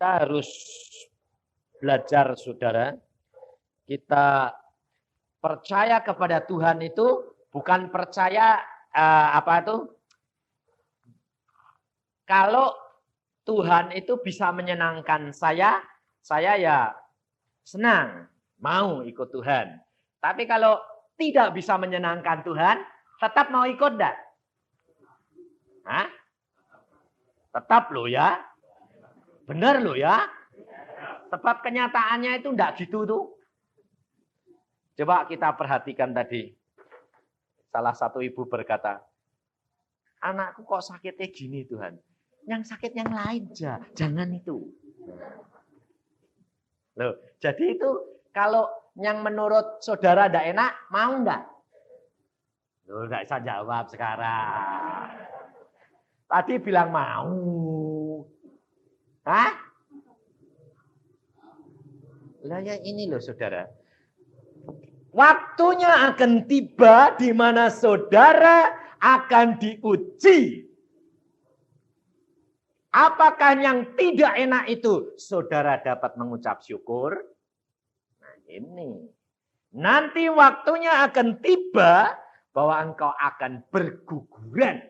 Kita harus belajar, saudara. Kita percaya kepada Tuhan itu bukan percaya kalau Tuhan itu bisa menyenangkan saya ya senang, mau ikut Tuhan. Tapi kalau tidak bisa menyenangkan Tuhan, tetap mau ikut enggak? Hah? Tetap loh ya. Benar loh ya. Sebab kenyataannya itu enggak gitu tuh. Coba kita perhatikan tadi. Salah satu ibu berkata, anakku kok sakitnya gini Tuhan. Yang sakit yang lain aja, jangan itu. Loh, jadi itu kalau yang menurut saudara enggak enak, mau enggak? Loh, enggak bisa jawab sekarang. Tadi bilang mau. Hah? Lah ya ini loh saudara. Waktunya akan tiba di mana saudara akan diuji. Apakah yang tidak enak itu saudara dapat mengucap syukur? Nah ini. Nanti waktunya akan tiba bahwa engkau akan berguguran.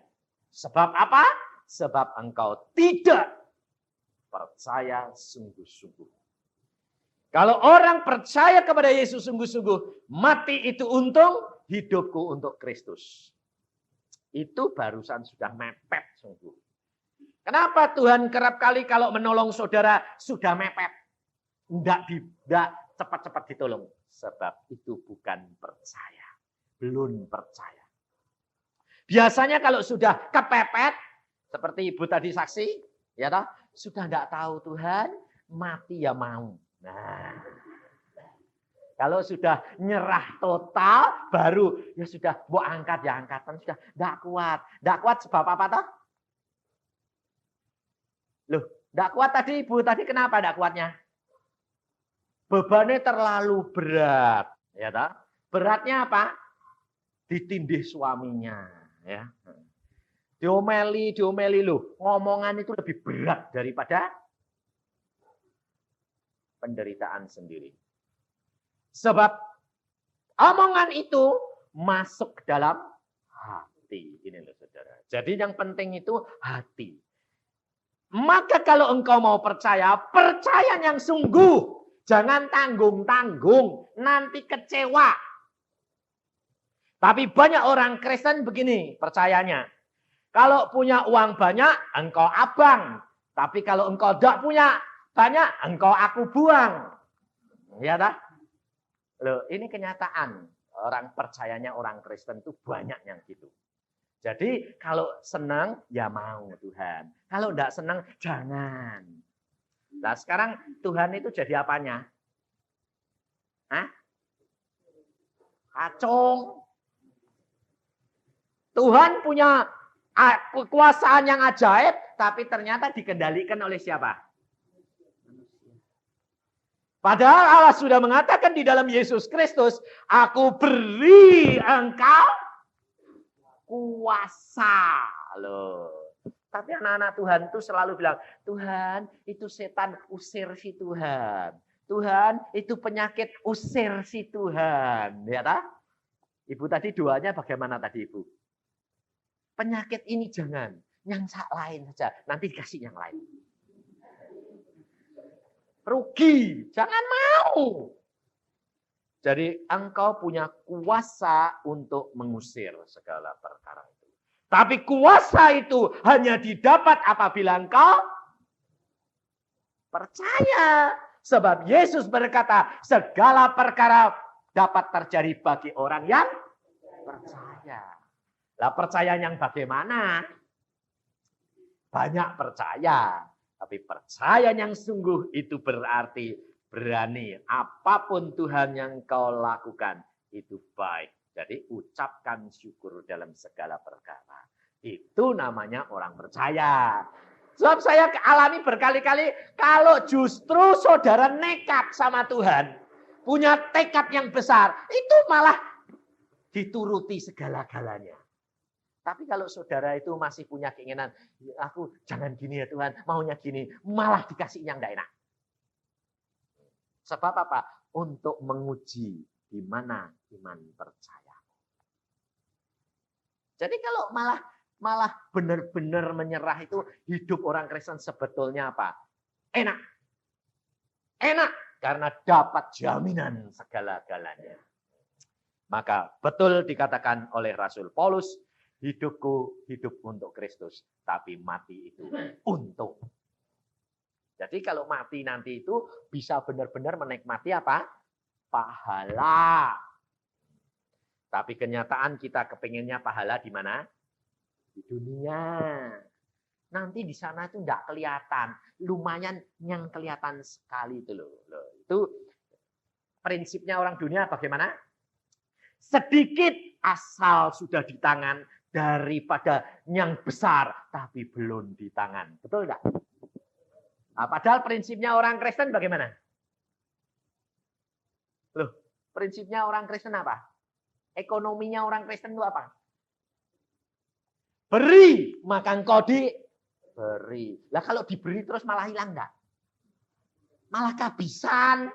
Sebab apa? Sebab engkau tidak percaya sungguh-sungguh. Kalau orang percaya kepada Yesus sungguh-sungguh, mati itu untung, hidupku untuk Kristus. Itu barusan sudah mepet sungguh. Kenapa Tuhan kerap kali kalau menolong saudara sudah mepet? Tidak cepat-cepat ditolong. Sebab itu bukan percaya. Belum percaya. Biasanya kalau sudah kepepet, seperti ibu tadi saksi, ya toh, sudah tidak tahu Tuhan, mati ya mau. Nah, kalau sudah nyerah total, baru ya sudah, mau angkat ya angkatan, sudah tidak kuat. Tidak kuat sebab apa toh? Loh, tidak kuat tadi ibu, tadi kenapa tidak kuatnya? Bebannya terlalu berat. Ya toh? Beratnya apa? Ditindih suaminya. Ya. Diomeli loh. Ngomongan itu lebih berat daripada penderitaan sendiri. Sebab omongan itu masuk ke dalam hati. Ini loh saudara. Jadi yang penting itu hati. Maka kalau engkau mau percaya, percaya yang sungguh. Jangan tanggung-tanggung, nanti kecewa. Tapi banyak orang Kristen begini percayanya. Kalau punya uang banyak, engkau abang. Tapi kalau engkau tidak punya banyak, engkau aku buang. Ya tak? Loh, ini kenyataan. Orang percayanya orang Kristen itu banyak yang gitu. Jadi kalau senang, ya mau Tuhan. Kalau tidak senang, jangan. Nah sekarang Tuhan itu jadi apanya? Hah? Kacung. Tuhan punya kekuasaan yang ajaib, tapi ternyata dikendalikan oleh siapa? Padahal Allah sudah mengatakan di dalam Yesus Kristus, aku beri engkau kuasa. Loh. Tapi anak-anak Tuhan itu selalu bilang, Tuhan itu setan, usir si Tuhan. Tuhan itu penyakit, usir si Tuhan. Ya tak? Ibu tadi doanya bagaimana tadi Ibu? Penyakit ini jangan, yang lain saja. Nanti dikasih yang lain. Rugi, jangan mau. Jadi engkau punya kuasa untuk mengusir segala perkara itu. Tapi kuasa itu hanya didapat apabila engkau percaya. Sebab Yesus berkata, segala perkara dapat terjadi bagi orang yang percaya. Lah percaya yang bagaimana? Banyak percaya. Tapi percaya yang sungguh itu berarti berani. Apapun Tuhan yang kau lakukan, itu baik. Jadi ucapkan syukur dalam segala perkara. Itu namanya orang percaya. Sebab saya alami berkali-kali, kalau justru saudara nekat sama Tuhan, punya tekad yang besar, itu malah dituruti segala-galanya. Tapi kalau saudara itu masih punya keinginan, aku jangan gini ya Tuhan, maunya gini, malah dikasih yang tidak enak. Sebab apa? Untuk menguji di mana iman percaya. Jadi kalau malah benar-benar menyerah itu, hidup orang Kristen sebetulnya apa? Enak. Enak karena dapat jaminan segala-galanya. Maka betul dikatakan oleh Rasul Paulus, hidupku hidup untuk Kristus, tapi mati itu untuk. Jadi kalau mati nanti itu bisa benar-benar menikmati apa? Pahala. Tapi kenyataan kita kepinginnya pahala di mana? Di dunia. Nanti di sana itu enggak kelihatan. Lumayan yang kelihatan sekali itu loh. Itu prinsipnya orang dunia bagaimana? Sedikit asal sudah di tangan daripada yang besar tapi belum di tangan. Betul enggak? Nah, padahal prinsipnya orang Kristen bagaimana? Loh, prinsipnya orang Kristen apa? Ekonominya orang Kristen itu apa? Beri, maka engkau diberi. Lah kalau diberi terus malah hilang enggak? Malah kehabisan.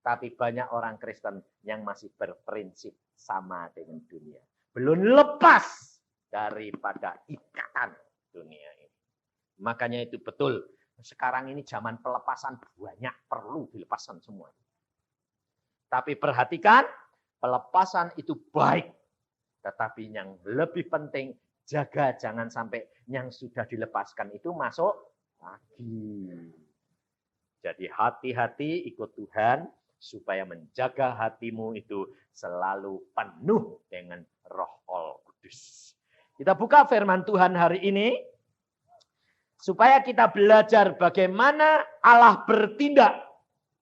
Tapi banyak orang Kristen yang masih berprinsip sama dengan dunia. Belum lepas daripada ikatan dunia ini. Makanya itu betul. Sekarang ini zaman pelepasan banyak, perlu dilepaskan semua. Tapi perhatikan, pelepasan itu baik. Tetapi yang lebih penting, jaga jangan sampai yang sudah dilepaskan itu masuk lagi. Jadi hati-hati ikut Tuhan, supaya menjaga hatimu itu selalu penuh dengan Roh Kudus. Kita buka firman Tuhan hari ini, supaya kita belajar bagaimana Allah bertindak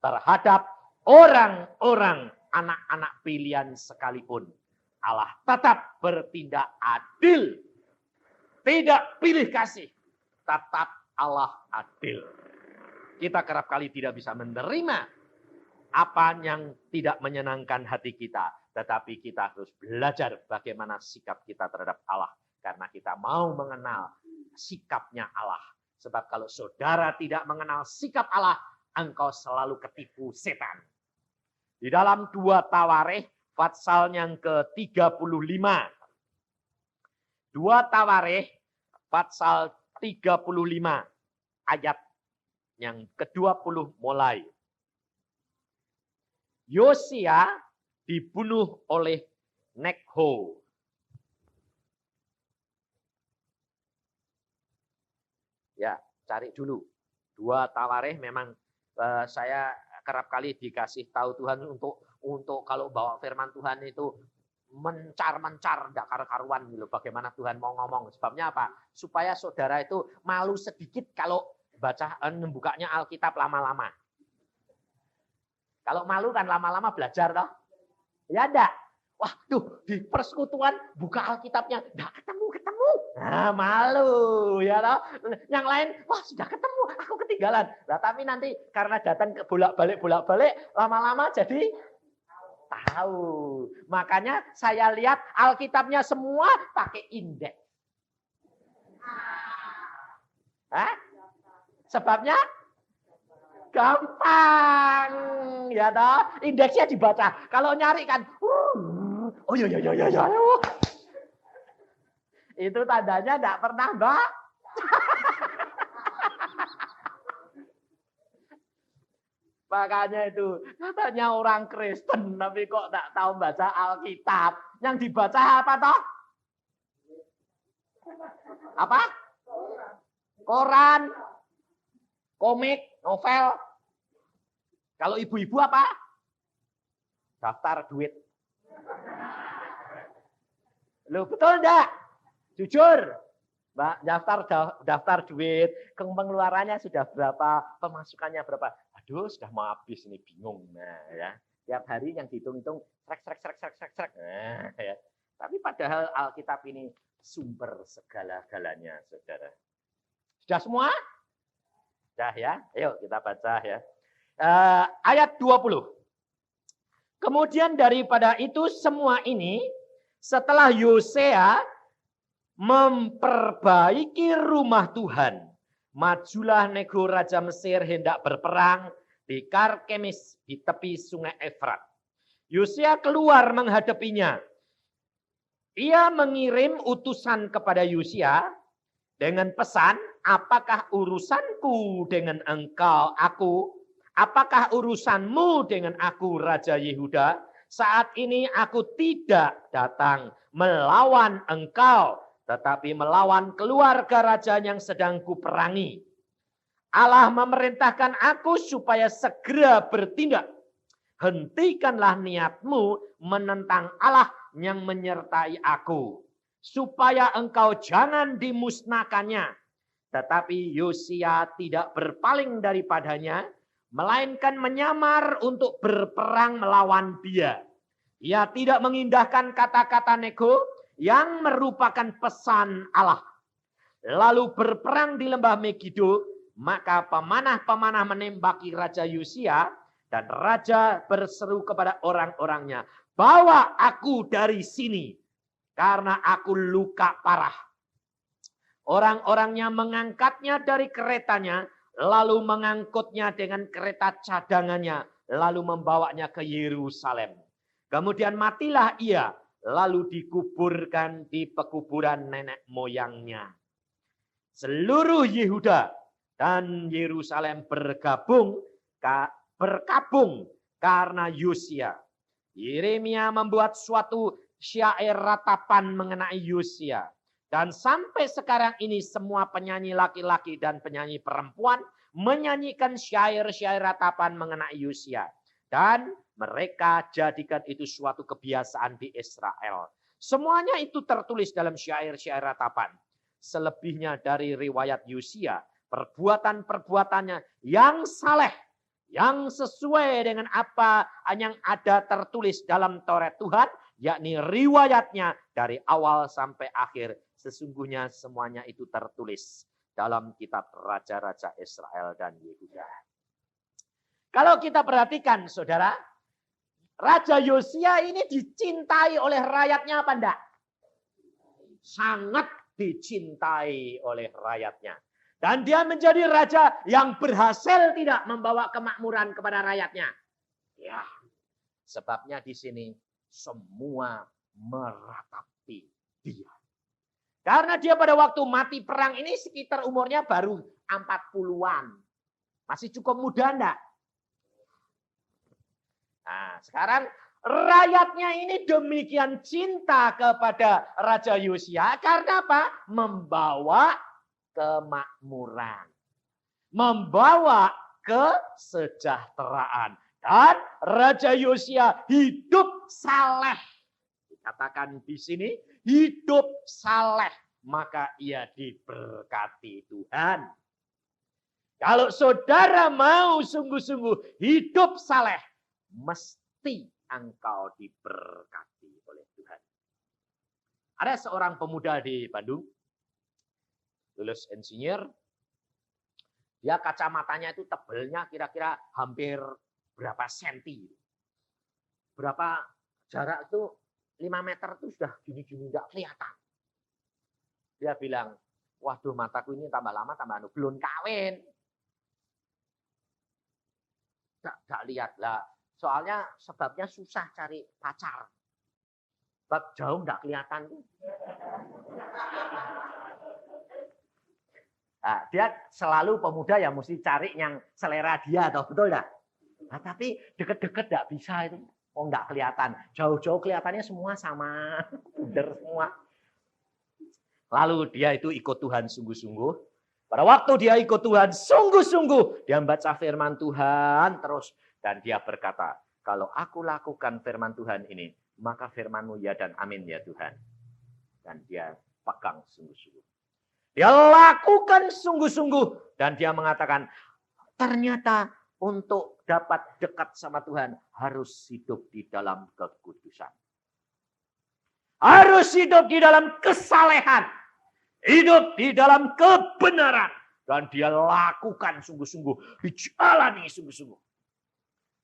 terhadap orang-orang anak-anak pilihan sekalipun. Allah tetap bertindak adil. Tidak pilih kasih. Tetap Allah adil. Kita kerap kali tidak bisa menerima apa yang tidak menyenangkan hati kita. Tetapi kita harus belajar bagaimana sikap kita terhadap Allah. Karena kita mau mengenal sikapnya Allah. Sebab kalau saudara tidak mengenal sikap Allah, engkau selalu ketipu setan. Di dalam 2 Tawarikh, pasal yang ke-35. 2 Tawarikh, pasal 35, ayat yang ke-20 mulai. Yosia dibunuh oleh Nekho. Ya, cari dulu. 2 Tawarikh memang saya kerap kali dikasih tahu Tuhan untuk kalau bawa firman Tuhan itu mencar-mencar, enggak karu-karuan gitu. Bagaimana Tuhan mau ngomong. Sebabnya apa? Supaya saudara itu malu sedikit kalau membukanya Alkitab lama-lama. Kalau malu kan lama-lama belajar toh. Ya enggak? Wah, tuh di persekutuan buka Alkitabnya enggak ketemu. Nah, malu ya toh. Yang lain, wah sudah ketemu, aku ketinggalan. Nah, tapi nanti karena datang ke bolak-balik lama-lama jadi tahu. Makanya saya lihat Alkitabnya semua pakai indeks. Hah? Sebabnya gampang, ya toh. Indeksnya dibaca. Kalau nyari kan, oh ya. Itu tandanya enggak pernah, Mbak. Makanya itu, katanya orang Kristen, tapi kok tak tahu baca Alkitab. Yang dibaca apa toh? Apa? Koran, komik, novel. Kalau ibu-ibu apa? Daftar duit. Loh, betul enggak? Jujur. Mbak, daftar duit, pengeluarannya sudah berapa, pemasukannya berapa. Aduh, sudah mau habis ini, bingung. Nah, ya. Tiap hari yang dihitung-hitung, trek. Nah, ya. Tapi padahal Alkitab ini sumber segala-galanya, saudara. Sudah semua? Sudah ya? Ayo kita baca ya. Ayat 20. Kemudian daripada itu semua ini, setelah Yosea memperbaiki rumah Tuhan. Majulah nego Raja Mesir hendak berperang di Karkemis di tepi sungai Efrat. Yosia keluar menghadapinya. Ia mengirim utusan kepada Yosia dengan pesan, apakah urusanku dengan engkau, aku? Apakah urusanmu dengan aku, Raja Yehuda? Saat ini aku tidak datang melawan engkau, tetapi melawan keluarga raja yang sedang kuperangi. Allah memerintahkan aku supaya segera bertindak. Hentikanlah niatmu menentang Allah yang menyertai aku, supaya engkau jangan dimusnahkannya. Tetapi Yosia tidak berpaling daripadanya, melainkan menyamar untuk berperang melawan dia. Ia tidak mengindahkan kata-kata nego yang merupakan pesan Allah. Lalu berperang di lembah Megido, maka pemanah-pemanah menembaki Raja Yosia, dan raja berseru kepada orang-orangnya, bawa aku dari sini, karena aku luka parah. Orang-orangnya mengangkatnya dari keretanya, lalu mengangkutnya dengan kereta cadangannya, lalu membawanya ke Yerusalem. Kemudian matilah ia, lalu dikuburkan di pekuburan nenek moyangnya. Seluruh Yehuda dan Yerusalem berkabung karena Yosia. Yeremia membuat suatu syair ratapan mengenai Yosia. Dan sampai sekarang ini semua penyanyi laki-laki dan penyanyi perempuan menyanyikan syair-syair ratapan mengenai Yosia. Dan mereka jadikan itu suatu kebiasaan di Israel. Semuanya itu tertulis dalam syair-syair ratapan. Selebihnya dari riwayat Yosia, perbuatan-perbuatannya yang saleh, yang sesuai dengan apa yang ada tertulis dalam Taurat Tuhan, yakni riwayatnya dari awal sampai akhir. Sesungguhnya semuanya itu tertulis dalam kitab Raja-Raja Israel dan Yehuda. Kalau kita perhatikan, saudara, Raja Yosia ini dicintai oleh rakyatnya apa enggak? Sangat dicintai oleh rakyatnya. Dan dia menjadi raja yang berhasil tidak membawa kemakmuran kepada rakyatnya. Ya, sebabnya di sini semua meratapi dia. Karena dia pada waktu mati perang ini sekitar umurnya baru 40-an. Masih cukup muda enggak? Nah, sekarang rakyatnya ini demikian cinta kepada Raja Yosia karena apa? Membawa kemakmuran. Membawa kesejahteraan. Dan Raja Yosia hidup saleh. Dikatakan di sini, hidup saleh. Maka ia diberkati Tuhan. Kalau saudara mau sungguh-sungguh hidup saleh, mesti engkau diberkati oleh Tuhan. Ada seorang pemuda di Bandung, lulus insinyur, dia kacamatanya itu tebelnya kira-kira hampir berapa senti. Berapa jarak itu 5 meter itu sudah gini-gini enggak kelihatan. Dia bilang, waduh mataku ini tambah lama tambah belum kawin. Enggak lihat lah. Soalnya sebabnya susah cari pacar. Sebab jauh enggak kelihatan. Nah, dia selalu pemuda yang mesti cari yang selera dia, atau betul enggak? Nah, tapi deket-deket enggak bisa itu. Oh, enggak kelihatan. Jauh-jauh kelihatannya semua sama. Bunder semua. Lalu dia itu ikut Tuhan sungguh-sungguh. Pada waktu dia ikut Tuhan sungguh-sungguh, dia membaca firman Tuhan terus. Dan dia berkata, kalau aku lakukan firman Tuhan ini, maka firman-Mu ya dan amin ya Tuhan. Dan dia pegang sungguh-sungguh. Dia lakukan sungguh-sungguh. Dan dia mengatakan, ternyata untuk dapat dekat sama Tuhan, harus hidup di dalam kekudusan. Harus hidup di dalam kesalehan. Hidup di dalam kebenaran. Dan dia lakukan sungguh-sungguh. Dijalani sungguh-sungguh.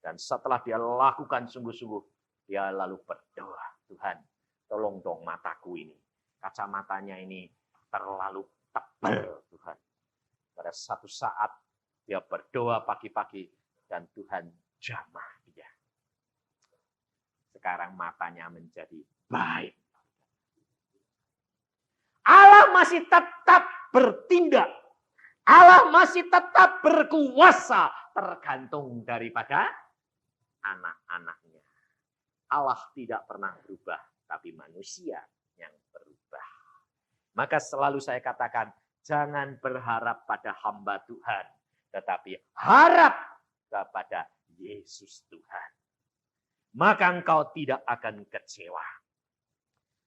Dan setelah dia lakukan sungguh-sungguh, dia lalu berdoa, Tuhan, tolong dong mataku ini. kacamatanya ini terlalu tebal Tuhan. Pada satu saat dia berdoa pagi-pagi dan Tuhan jamah dia. Sekarang matanya menjadi baik. Allah masih tetap bertindak. Allah masih tetap berkuasa tergantung daripada anak-anaknya. Allah tidak pernah berubah, tapi manusia yang berubah. Maka selalu saya katakan, jangan berharap pada hamba Tuhan, tetapi harap kepada Yesus Tuhan. Maka engkau tidak akan kecewa.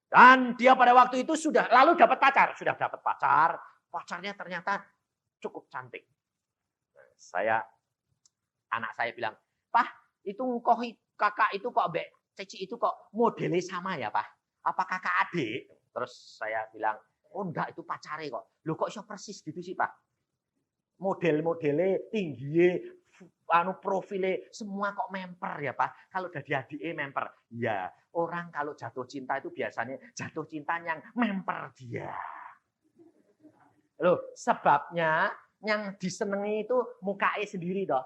Dan dia pada waktu itu sudah lalu dapat pacar. Sudah dapat pacar. Pacarnya ternyata cukup cantik. Nah, anak saya bilang, Pak, itu kakak itu kok Mbak Cici itu kok modelnya sama ya Pak? Apa kakak adik? Terus saya bilang, oh enggak itu pacarnya kok. Loh kok iso persis gitu sih Pak? Model-modelnya tinggi, profilnya semua kok memper ya Pak. Kalau udah adik memper. Ya, orang kalau jatuh cinta itu biasanya jatuh cinta yang memper dia. Loh, sebabnya yang disenangi itu mukanya sendiri toh.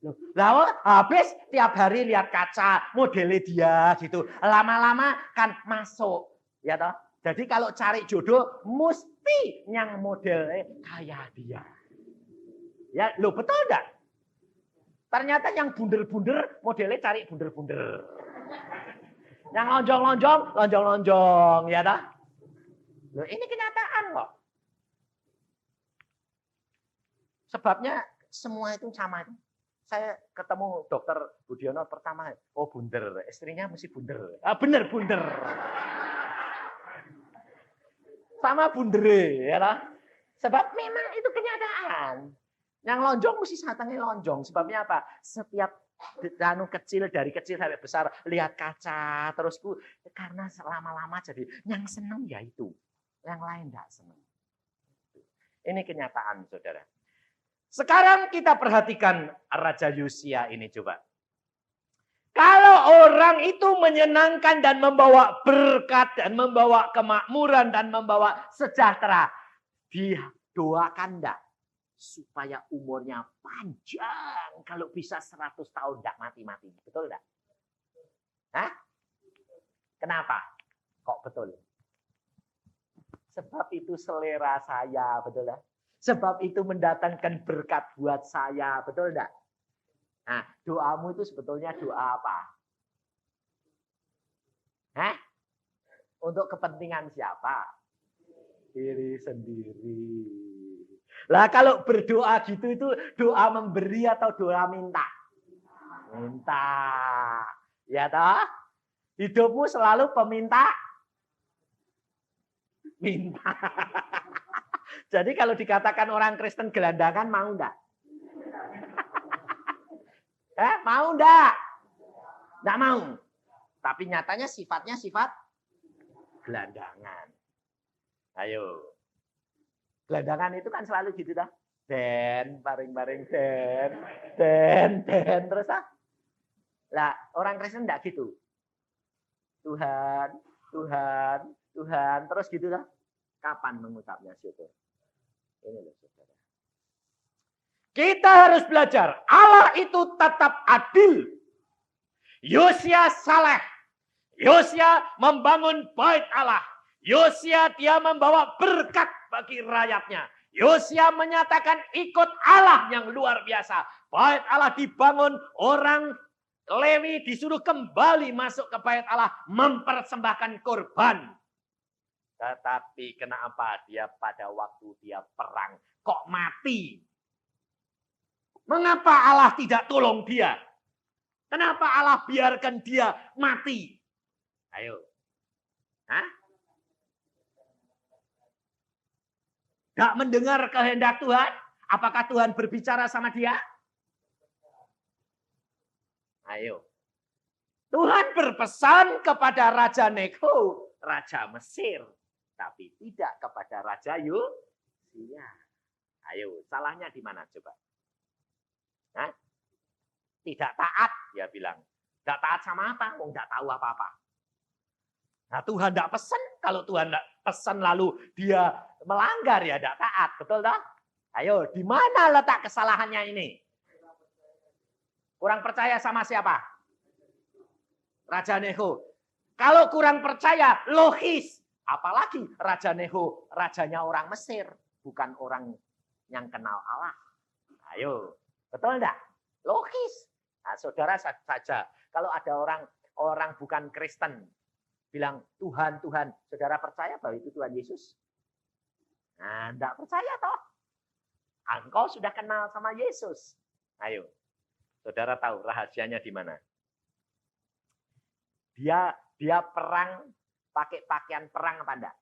Loh, lalu habis tiap hari lihat kaca, modelnya dia gitu. Lama-lama kan masuk, ya toh. Jadi kalau cari jodoh mesti yang modelnya kayak dia. Ya, loh betul enggak? Ternyata yang bunder-bunder modelnya cari bunder-bunder. Yang lonjong-lonjong, ya toh. Loh, ini kenyataan kok. Sebabnya semua itu sama. Saya ketemu dokter Budiono pertama, oh bunder, istrinya mesti bunder. Ah bener bunder. Sama bundere, ya lah. Sebab memang itu kenyataan. Yang lonjong mesti satangnya lonjong. Sebabnya apa? Setiap kecil dari kecil sampai besar lihat kaca terusku karena lama-lama jadi yang seneng ya itu, yang lain enggak seneng. Ini kenyataan, saudara. Sekarang kita perhatikan Raja Yosia ini coba. Kalau orang itu menyenangkan dan membawa berkat dan membawa kemakmuran dan membawa sejahtera, didoakan enggak supaya umurnya panjang, kalau bisa 100 tahun enggak mati-mati. Betul enggak? Hah? Kenapa? Kok betul? Sebab itu selera saya, betul enggak? Sebab itu mendatangkan berkat buat saya. Betul enggak? Nah, doamu itu sebetulnya doa apa? Hah? Untuk kepentingan siapa? Diri sendiri. Lah kalau berdoa gitu itu doa memberi atau doa minta? Minta. Ya toh? Hidupmu selalu peminta? Minta. Jadi kalau dikatakan orang Kristen gelandangan, mau enggak? Mau enggak? Enggak mau. Tapi nyatanya sifatnya sifat gelandangan. Ayo. Gelandangan itu kan selalu gitu dah. Den, baring-baring, den. Terus ah. Lah, orang Kristen enggak gitu. Tuhan. Terus gitu dah. Kapan mengucapnya syukur? Ini loh saudara. Kita harus belajar. Allah itu tetap adil. Yosia saleh. Yosia membangun bait Allah. Yosia dia membawa berkat bagi rakyatnya. Yosia menyatakan ikut Allah yang luar biasa. Bait Allah dibangun, orang Lewi disuruh kembali masuk ke bait Allah mempersembahkan korban. Tetapi kenapa dia pada waktu dia perang kok mati? Mengapa Allah tidak tolong dia? Kenapa Allah biarkan dia mati? Ayo. Hah? Gak mendengar kehendak Tuhan? Apakah Tuhan berbicara sama dia? Ayo. Tuhan berpesan kepada Raja Neko, Raja Mesir. Tapi tidak kepada Raja Yosia. Ayo, salahnya di mana coba? Hah? Tidak taat, dia bilang. Tidak taat sama apa? Mau tidak tahu apa-apa. Nah, Tuhan tidak pesan. Kalau Tuhan tidak pesan lalu dia melanggar, ya tidak taat. Betul tak? Ayo, di mana letak kesalahannya ini? Kurang percaya sama siapa? Raja Neho. Kalau kurang percaya, logis. Apalagi Raja Neho, rajanya orang Mesir. Bukan orang yang kenal Allah. Ayo, betul enggak? Logis. Nah, saudara saja, kalau ada orang bukan Kristen, bilang Tuhan, Tuhan. Saudara percaya bahwa itu Tuhan Yesus? Nah, enggak percaya toh. Engkau sudah kenal sama Yesus. Ayo, saudara tahu rahasianya di mana? Dia perang pakai pakaian perang apa enggak?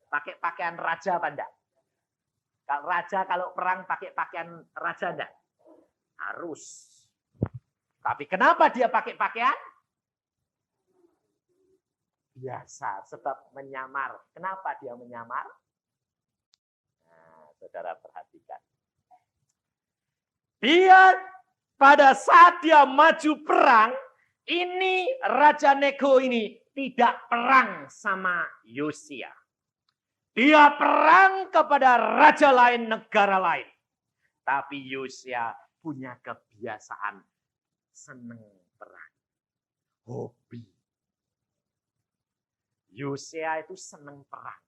Pakai pakaian raja apa enggak? Kalau raja kalau perang pakai pakaian raja enggak? Harus. Tapi kenapa dia pakai pakaian? Biasa, sebab menyamar. Kenapa dia menyamar? Nah, saudara perhatikan. Dia pada saat dia maju perang, ini Raja Neko ini tidak perang sama Yosia. Dia perang kepada raja lain, negara lain. Tapi Yosia punya kebiasaan senang perang. Hobi. Yosia itu senang perang.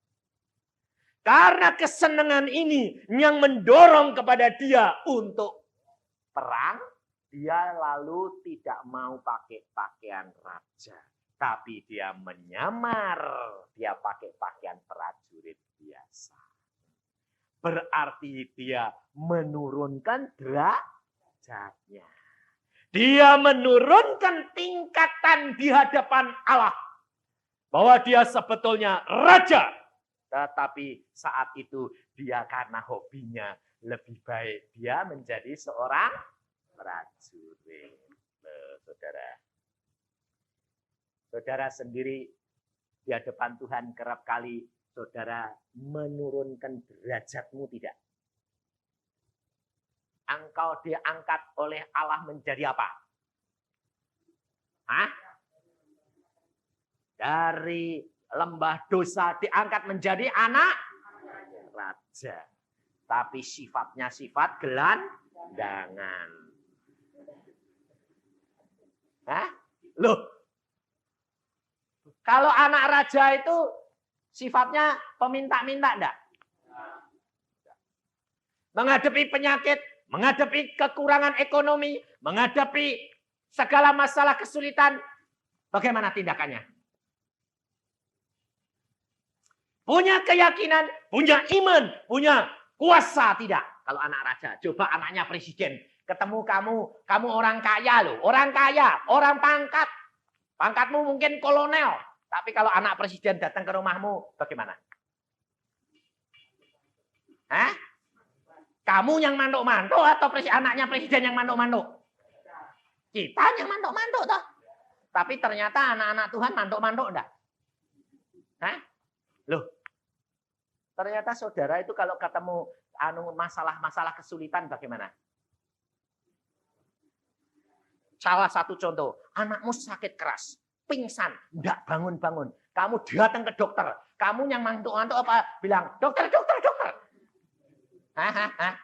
Karena kesenangan ini yang mendorong kepada dia untuk perang, dia lalu tidak mau pakai pakaian raja. Tapi dia menyamar, dia pakai pakaian prajurit biasa. Berarti dia menurunkan derajatnya. Dia menurunkan tingkatan di hadapan Allah. Bahwa dia sebetulnya raja. Tetapi saat itu dia karena hobinya lebih baik dia menjadi seorang prajurit. Saudara. Saudara sendiri di hadapan Tuhan kerap kali saudara menurunkan derajatmu tidak? Engkau diangkat oleh Allah menjadi apa? Hah? Dari lembah dosa diangkat menjadi anak raja. Tapi sifatnya sifat gelandangan. Hah? Loh. Kalau anak raja itu sifatnya peminta-minta enggak? Menghadapi penyakit, menghadapi kekurangan ekonomi, menghadapi segala masalah kesulitan, bagaimana tindakannya? Punya keyakinan, punya iman, punya kuasa tidak? Kalau anak raja, coba anaknya presiden, ketemu kamu orang kaya loh, orang kaya, orang pangkat, pangkatmu mungkin kolonel, tapi kalau anak presiden datang ke rumahmu, bagaimana? Hah? Kamu yang manduk-manduk atau anaknya presiden yang manduk-manduk? Kita yang manduk-manduk toh. Tapi ternyata anak-anak Tuhan manduk-manduk enggak? Hah? Loh. Ternyata saudara itu kalau ketemu masalah-masalah kesulitan bagaimana? Salah satu contoh, anakmu sakit keras, pingsan, enggak bangun-bangun. Kamu datang ke dokter, kamu yang manduk-manduk apa? Bilang, dokter. Hah?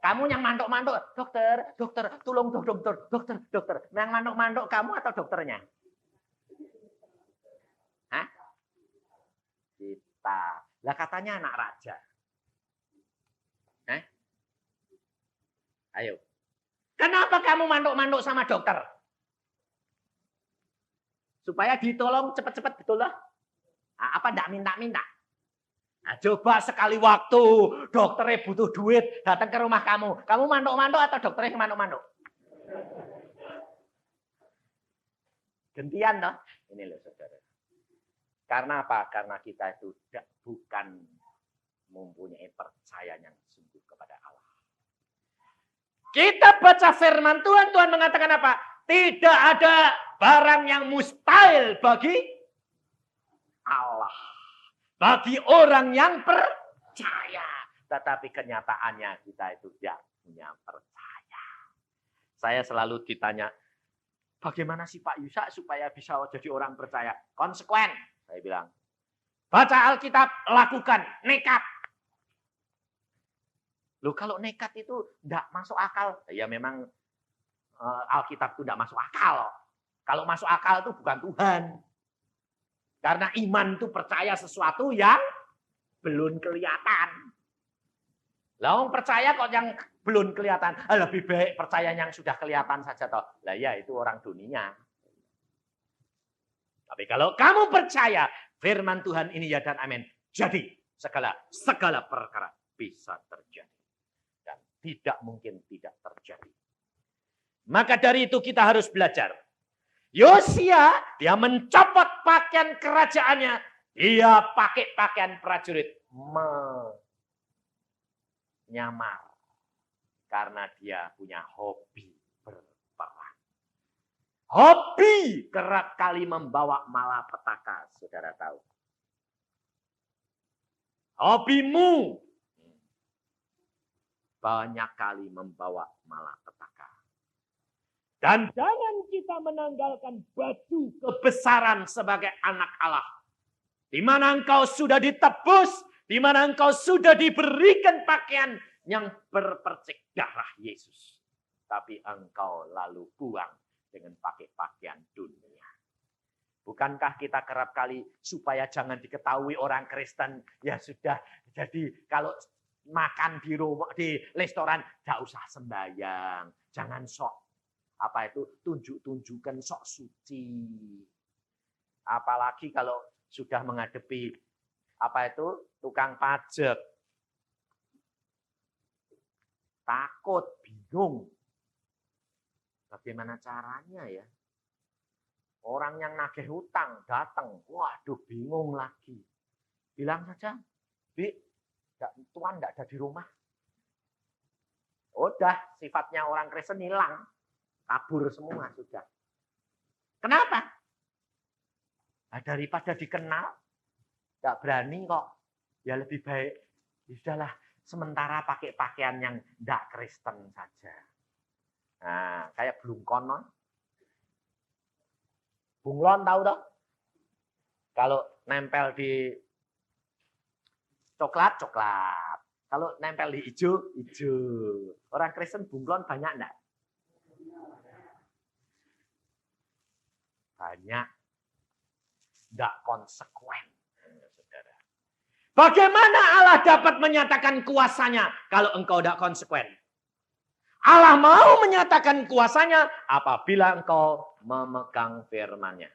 Kamu yang manduk-manduk, dokter, tolong dokter. Yang manduk-manduk kamu atau dokternya? Hah? Kita. Lah katanya anak raja. Hah? Ayo. Kenapa kamu manduk-manduk sama dokter? Supaya ditolong cepat-cepat betul lah. Nah, apa enggak minta-minta? Nah, coba sekali waktu dokternya butuh duit datang ke rumah kamu. Kamu manduk-manduk atau dokternya manduk-manduk? Gantian toh. Ini loh saudara. Karena apa? Karena kita itu bukan mempunyai percaya yang sungguh kepada Allah. Kita baca firman Tuhan, Tuhan mengatakan apa? Tidak ada barang yang mustahil bagi Allah. Bagi orang yang percaya. Tetapi kenyataannya kita itu tidak punya percaya. Saya selalu ditanya, Bagaimana sih Pak Yusak supaya bisa jadi orang percaya? Konsekuen, saya bilang. Baca Alkitab, lakukan, nekat. Loh kalau nekat itu enggak masuk akal. Ya memang Alkitab itu enggak masuk akal. Kalau masuk akal itu bukan Tuhan. Karena iman itu percaya sesuatu yang belum kelihatan. Lah orang percaya kok yang belum kelihatan. Lebih baik percaya yang sudah kelihatan saja toh. Lah ya itu orang dunia. Tapi kalau kamu percaya firman Tuhan ini ya dan amin. Jadi segala perkara bisa terjadi. Dan tidak mungkin tidak terjadi. Maka dari itu kita harus belajar. Yosia dia mencopot pakaian kerajaannya. Dia pakai pakaian prajurit. Menyamar. Karena dia punya hobi berperang. Hobi kerap kali membawa malapetaka, saudara tahu. Hobimu banyak kali membawa malapetaka. Dan jangan kita menanggalkan baju kebesaran sebagai anak Allah. Di mana engkau sudah ditebus, di mana engkau sudah diberikan pakaian yang berpercik darah Yesus. Tapi engkau lalu buang dengan pakai pakaian dunia. Bukankah kita kerap kali supaya jangan diketahui orang Kristen, ya sudah, jadi kalau makan di rumah, di restoran, tidak usah sembahyang, jangan sok, tunjuk-tunjukkan sok suci. Apalagi kalau sudah menghadapi tukang pajak. Takut, bingung. Bagaimana caranya ya? Orang yang nagih hutang datang, waduh bingung lagi. Bilang saja, Bi, Tuan tidak ada di rumah. Udah, sifatnya orang Kristen hilang. Kabur semua sudah. Kenapa? Nah, daripada dikenal, tidak berani kok. Ya lebih baik, sudahlah sementara pakai pakaian yang tidak Kristen saja. Nah, kayak Blungkon. Bunglon tahu toh? Kalau nempel di coklat, coklat. Kalau nempel di hijau, hijau. Orang Kristen bunglon banyak enggak? Banyak. Enggak konsekuen. Saudara. Bagaimana Allah dapat menyatakan kuasanya kalau engkau tidak konsekuen? Allah mau menyatakan kuasanya apabila engkau memegang firman-Nya.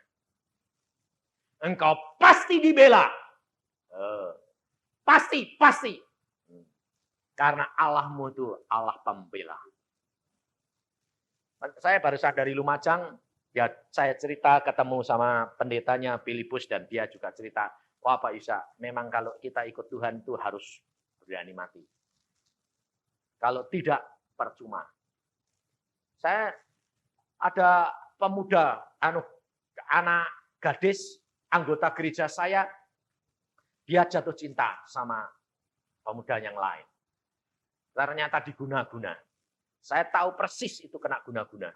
Engkau pasti dibela. Pasti. Karena Allahmu itu Allah pembela. Saya barusan dari Lumajang, ya saya cerita ketemu sama pendetanya Filipus dan dia juga cerita, wah Pak Isa, memang kalau kita ikut Tuhan itu harus berani mati. Kalau tidak, percuma. Saya ada pemuda, anak gadis, anggota gereja saya, dia jatuh cinta sama pemuda yang lain. Ternyata diguna-guna. Saya tahu persis itu kena guna-guna.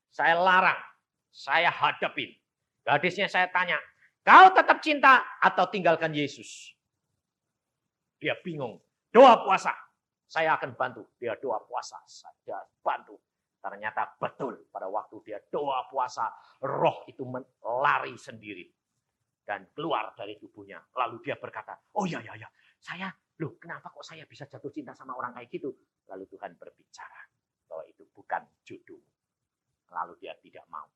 Saya larang, saya hadapin. Gadisnya saya tanya, kau tetap cinta atau tinggalkan Yesus? Dia bingung. Doa puasa, saya akan bantu. Dia doa puasa, saya bantu. Ternyata betul pada waktu dia doa puasa, roh itu lari sendiri. Dan keluar dari tubuhnya. Lalu dia berkata, oh ya, saya, kenapa kok saya bisa jatuh cinta sama orang kayak gitu? Lalu Tuhan berbicara bahwa itu bukan jodoh. Lalu dia tidak mau.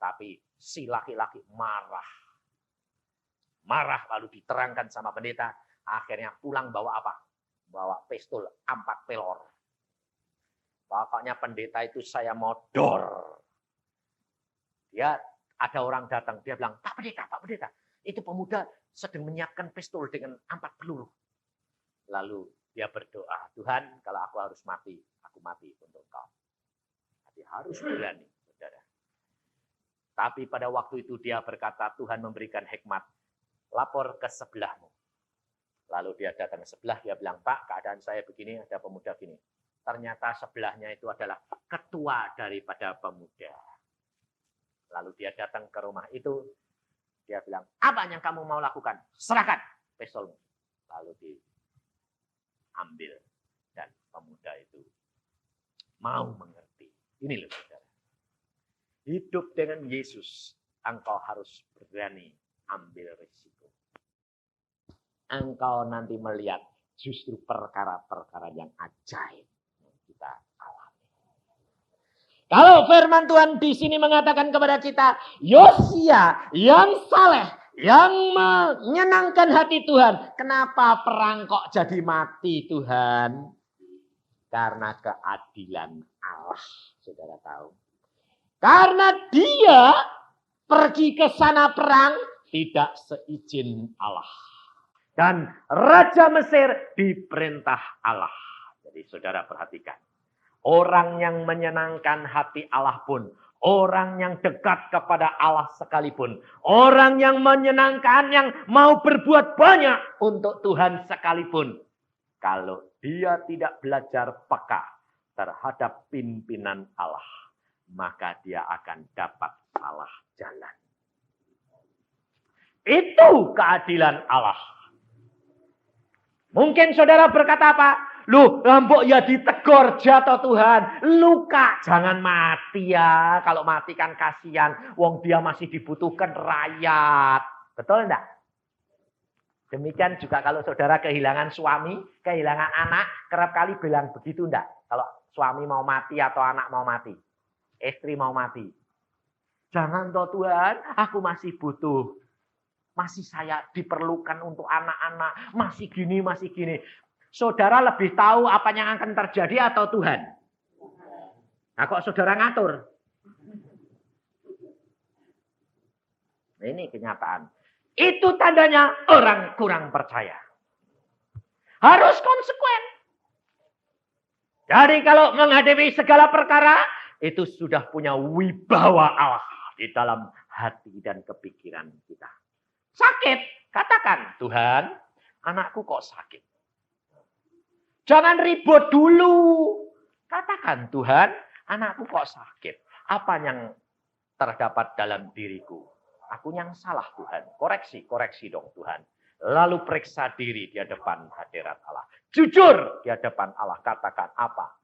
Tapi si laki-laki marah. Marah lalu diterangkan sama pendeta. Akhirnya pulang bawa apa? Bawa pistol 4 pelor. Pokoknya pendeta itu saya modor. Dia ada orang datang, dia bilang, Pak Pendeta, itu pemuda sedang menyiapkan pistol dengan 4 peluru. Lalu dia berdoa, Tuhan kalau aku harus mati, aku mati untuk kau. Tapi harus berani, saudara. Tapi pada waktu itu dia berkata, Tuhan memberikan hikmat, lapor ke sebelahmu. Lalu dia datang ke sebelah, dia bilang, Pak keadaan saya begini, ada pemuda gini. Ternyata sebelahnya itu adalah ketua daripada pemuda. Lalu dia datang ke rumah itu. Dia bilang, apa yang kamu mau lakukan? Serahkan pistolmu. Lalu diambil. Dan pemuda itu mau mengerti. Ini loh saudara. Hidup dengan Yesus, engkau harus berani ambil risiko. Engkau nanti melihat justru perkara-perkara yang ajaib yang kita alami. Kalau firman Tuhan di sini mengatakan kepada kita, Yosia yang saleh, yang menyenangkan hati Tuhan. Kenapa perang kok jadi mati Tuhan? Karena keadilan Allah, saudara tahu. Karena dia pergi ke sana perang tidak seizin Allah. Dan Raja Mesir diperintah Allah. Jadi saudara perhatikan. Orang yang menyenangkan hati Allah pun. Orang yang dekat kepada Allah sekalipun. Orang yang menyenangkan, yang mau berbuat banyak untuk Tuhan sekalipun. Kalau dia tidak belajar peka terhadap pimpinan Allah. Maka dia akan dapat salah jalan. Itu keadilan Allah. Mungkin saudara berkata apa? Loh, mbok ya ditegur jatuh Tuhan. Luka, jangan mati ya. Kalau mati kan kasihan. Wong dia masih dibutuhkan rakyat. Betul enggak? Demikian juga kalau saudara kehilangan suami, kehilangan anak, kerap kali bilang begitu enggak? Kalau suami mau mati atau anak mau mati. Istri mau mati. Jangan toh Tuhan, aku masih butuh. Masih saya diperlukan untuk anak-anak. Masih gini, masih gini. Saudara lebih tahu apa yang akan terjadi atau Tuhan? Nah kok saudara ngatur? Ini kenyataan. Itu tandanya orang kurang percaya. Harus konsekuen. Jadi kalau menghadapi segala perkara, itu sudah punya wibawa Allah di dalam hati dan kepikiran kita. Sakit, katakan, Tuhan, anakku kok sakit. Jangan ribut dulu. Katakan, Tuhan, anakku kok sakit. Apa yang terdapat dalam diriku? Aku yang salah, Tuhan. Koreksi dong, Tuhan. Lalu periksa diri di hadapan hadirat Allah. Jujur di hadapan Allah. Katakan apa?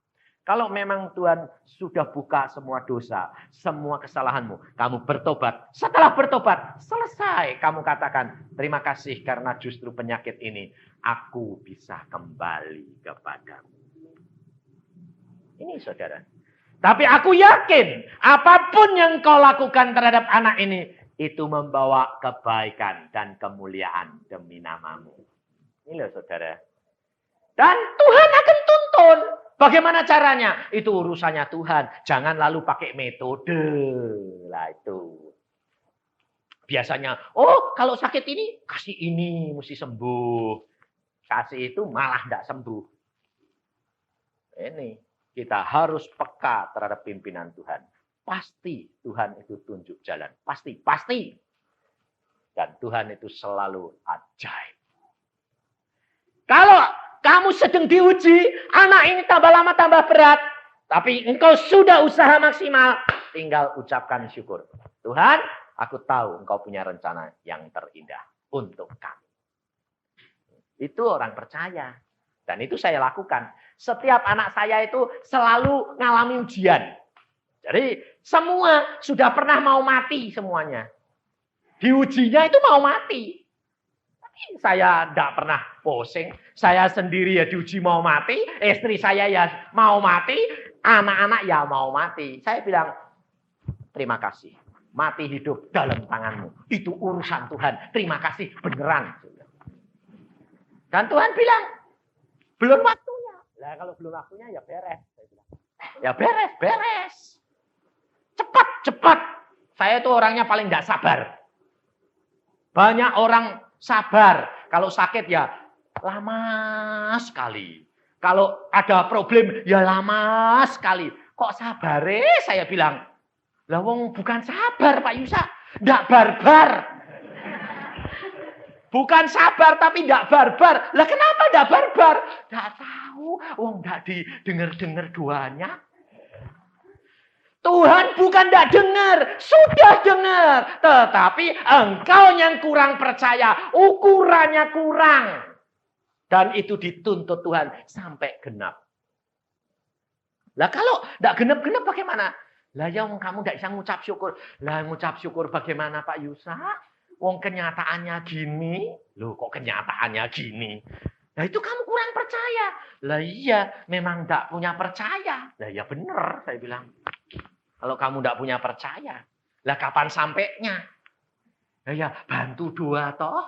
Kalau memang Tuhan sudah buka semua dosa, semua kesalahanmu, kamu bertobat. Setelah bertobat, selesai. Kamu katakan, terima kasih karena justru penyakit ini, aku bisa kembali kepadamu. Ini saudara. Tapi aku yakin, apapun yang kau lakukan terhadap anak ini, itu membawa kebaikan dan kemuliaan demi namamu. Ini loh saudara. Dan Tuhan akan tuntun. Bagaimana caranya? Itu urusannya Tuhan. Jangan lalu pakai metode. Lah itu. Biasanya, oh kalau sakit ini, kasih ini, mesti sembuh. Kasih itu malah tidak sembuh. Ini, kita harus peka terhadap pimpinan Tuhan. Pasti Tuhan itu tunjuk jalan. Pasti. Dan Tuhan itu selalu ajaib. Kalau kamu sedang diuji, anak ini tambah lama tambah berat. Tapi engkau sudah usaha maksimal. Tinggal ucapkan syukur. Tuhan, aku tahu engkau punya rencana yang terindah untuk kami. Itu orang percaya. Dan itu saya lakukan. Setiap anak saya itu selalu ngalami ujian. Jadi semua sudah pernah mau mati semuanya. Diujinya itu mau mati. Saya tidak pernah pusing. Saya sendiri ya diuji mau mati. Istri saya ya mau mati. Anak-anak ya mau mati. Saya bilang, terima kasih. Mati hidup dalam tanganmu. Itu urusan Tuhan. Terima kasih beneran. Dan Tuhan bilang, belum waktunya. Nah, kalau belum waktunya ya beres. Saya bilang. Ya beres. Cepat. Saya itu orangnya paling tidak sabar. Banyak orang sabar. Kalau sakit ya lama sekali. Kalau ada problem ya lama sekali. Kok sabar? Saya bilang. Lah wong bukan sabar Pak Yusa. Ndak barbar. Bukan sabar tapi ndak barbar. Lah kenapa ndak barbar? Ndak tahu. Wong ndak didengar-dengar doanya. Tuhan bukan tidak dengar, sudah dengar. Tetapi engkau yang kurang percaya, ukurannya kurang. Dan itu dituntut Tuhan sampai genap. Lah kalau tidak genap-genap bagaimana? Lah ya kamu tidak bisa ngucap syukur. Lah ngucap syukur bagaimana Pak Yusa? Wong kenyataannya gini. Loh kok kenyataannya gini? Lah itu kamu kurang percaya. Lah iya memang tidak punya percaya. Lah ya benar saya bilang. Kalau kamu tidak punya percaya. Lah kapan sampainya? Lah ya bantu doa toh.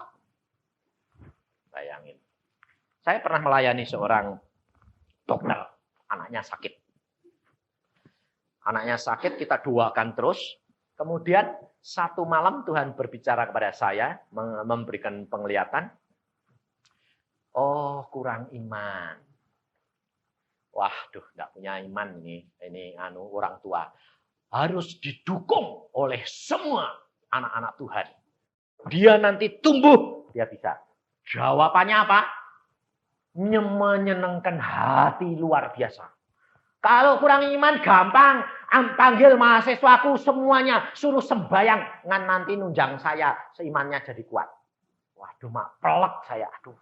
Bayangin. Saya pernah melayani seorang dokter. Anaknya sakit. Anaknya sakit, kita doakan terus. Kemudian satu malam Tuhan berbicara kepada saya, memberikan penglihatan. Oh, kurang iman. Waduh, enggak punya iman ini orang tua. Harus didukung oleh semua anak-anak Tuhan. Dia nanti tumbuh, dia bisa. Jawabannya apa? Menyenangkan hati luar biasa. Kalau kurang iman gampang, panggil mahasiswaku semuanya, suruh sembayang, ngan nanti nunjang saya, seimannya jadi kuat. Waduh, mak pelek saya, aduh.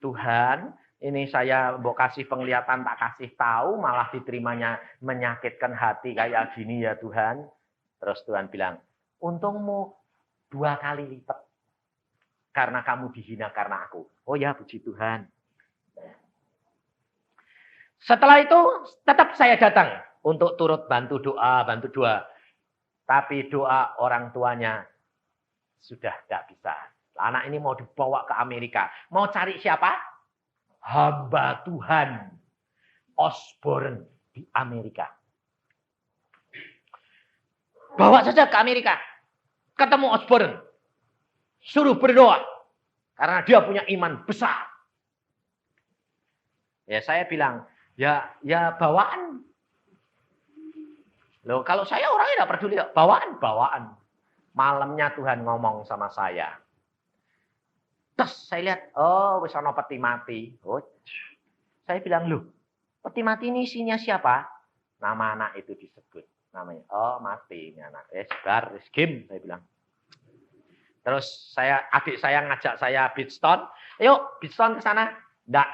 Tuhan, ini saya mau kasih penglihatan, tak kasih tahu, malah diterimanya menyakitkan hati kayak gini ya Tuhan. Terus Tuhan bilang, untungmu 2 kali lipat. Karena kamu dihina karena aku. Oh ya, puji Tuhan. Setelah itu tetap saya datang untuk turut bantu doa. Tapi doa orang tuanya sudah tidak bisa. Anak ini mau dibawa ke Amerika. Mau cari siapa? Hamba Tuhan Osborne di Amerika. Bawa saja ke Amerika. Ketemu Osborne. Suruh berdoa. Karena dia punya iman besar. Ya saya bilang, ya bawaan. Loh, kalau saya orangnya tidak peduli, bawaan. Malamnya Tuhan ngomong sama saya. Terus saya lihat, oh wis ana peti mati. Oh, saya bilang, loh, peti mati ini isinya siapa? Nama anak itu disebut. Namanya, oh mati ini anak. Bar, game, saya bilang. Terus adik saya ngajak saya Bridgestone. Yuk, Bridgestone ke sana. Enggak.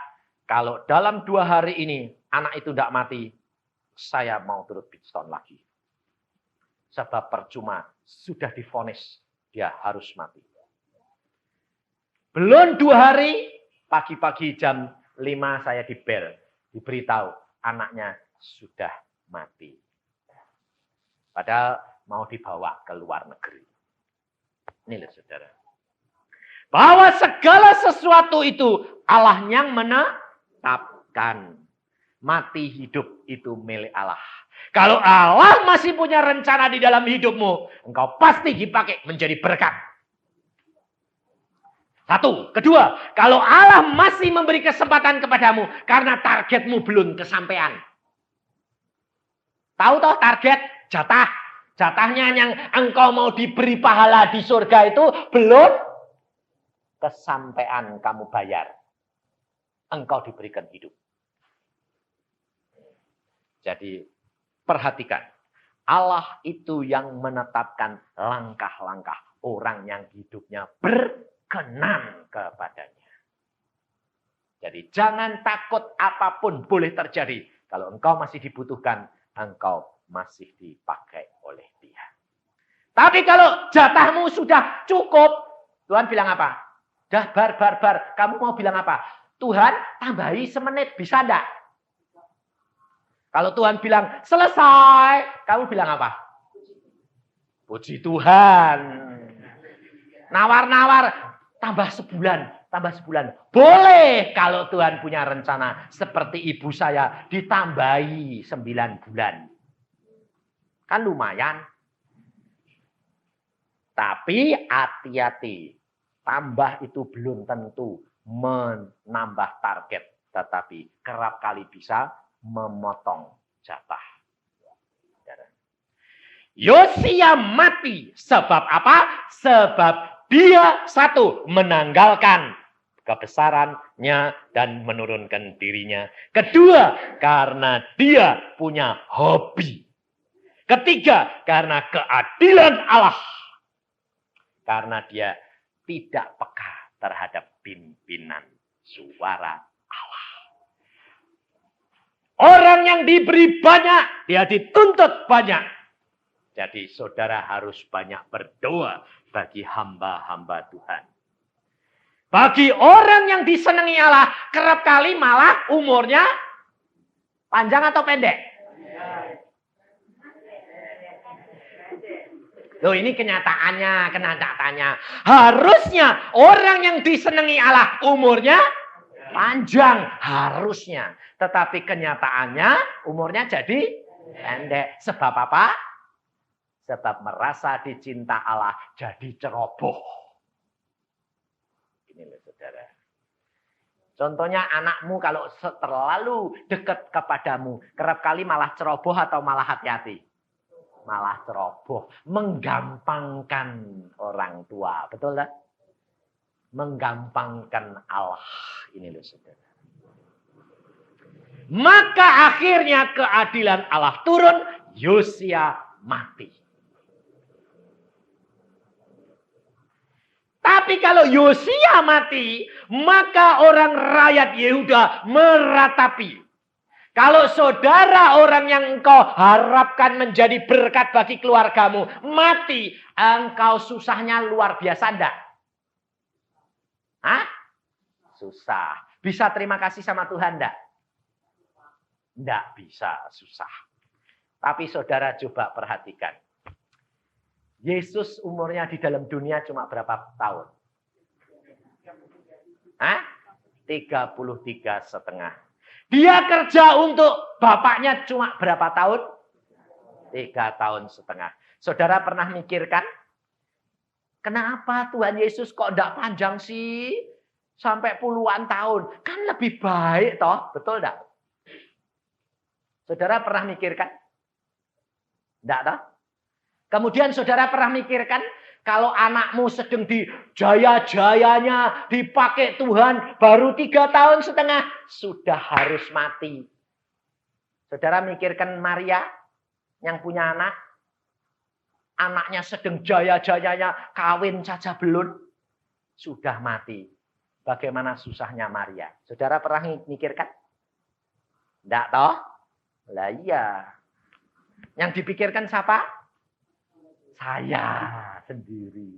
Kalau dalam 2 hari ini anak itu tidak mati, saya mau turut Bridgestone lagi. Sebab percuma, sudah divonis dia harus mati. Belum 2 hari, pagi-pagi jam 5 saya dibel. Diberitahu anaknya sudah mati. Padahal mau dibawa ke luar negeri. Ini loh saudara. Bahwa segala sesuatu itu Allah yang menetapkan. Mati hidup itu milik Allah. Kalau Allah masih punya rencana di dalam hidupmu, engkau pasti dipakai menjadi berkat. 1. Kedua, kalau Allah masih memberi kesempatan kepadamu karena targetmu belum kesampaian. Tahu toh target? Jatah. Jatahnya yang engkau mau diberi pahala di surga itu belum kesampaian kamu bayar. Engkau diberikan hidup. Jadi perhatikan, Allah itu yang menetapkan langkah-langkah orang yang hidupnya berkenan kepadanya. Jadi jangan takut apapun boleh terjadi. Kalau engkau masih dibutuhkan, engkau masih dipakai oleh Dia. Tapi kalau jatahmu sudah cukup, Tuhan bilang apa? Dah bar. Kamu mau bilang apa? Tuhan tambahi semenit, bisa enggak? Kalau Tuhan bilang selesai, kamu bilang apa? Puji Tuhan. Nawar-nawar, tambah sebulan. Boleh kalau Tuhan punya rencana. Seperti ibu saya, ditambahi 9 bulan. Kan lumayan. Tapi hati-hati. Tambah itu belum tentu menambah target. Tetapi kerap kali bisa memotong jatah. Yosia mati. Sebab apa? Sebab dia 1. Menanggalkan kebesarannya dan menurunkan dirinya. 2. Karena dia punya hobi. Ketiga, karena keadilan Allah. Karena dia tidak peka terhadap pimpinan suara Allah. Orang yang diberi banyak, dia dituntut banyak. Jadi saudara harus banyak berdoa bagi hamba-hamba Tuhan. Bagi orang yang disenangi Allah, kerap kali malah umurnya panjang atau pendek? Loh, ini kenyataannya. Harusnya orang yang disenangi Allah umurnya panjang, harusnya. Tetapi kenyataannya umurnya jadi pendek. Sebab apa? Sebab merasa dicinta Allah jadi ceroboh. Ini loh saudara. Contohnya anakmu kalau terlalu dekat kepadamu, kerap kali malah ceroboh atau malah hati-hati? Malah ceroboh, menggampangkan orang tua, betul tak? Menggampangkan Allah, ini loh saudara. Maka akhirnya keadilan Allah turun, Yosia mati. Tapi kalau Yosia mati, maka orang rakyat Yehuda meratapi. Kalau saudara orang yang engkau harapkan menjadi berkat bagi keluargamu mati, engkau susahnya luar biasa enggak? Hah? Susah. Bisa terima kasih sama Tuhan enggak? Enggak bisa, susah. Tapi saudara coba perhatikan. Yesus umurnya di dalam dunia cuma berapa tahun? Hah? 33,5. Dia kerja untuk bapaknya cuma berapa tahun? 3,5 tahun. Saudara pernah mikirkan? Kenapa Tuhan Yesus kok enggak panjang sih? Sampai puluhan tahun. Kan lebih baik toh, betul enggak? Saudara pernah mikirkan? Enggak toh? Kemudian saudara pernah mikirkan? Kalau anakmu sedang di jaya-jayanya dipakai Tuhan baru 3,5 tahun sudah harus mati. Saudara mikirkan Maria yang punya anak. Anaknya sedang jaya-jayanya kawin saja belum. Sudah mati. Bagaimana susahnya Maria? Saudara pernah mikirkan? Enggak toh? Lah iya. Yang dipikirkan siapa? Saya sendiri.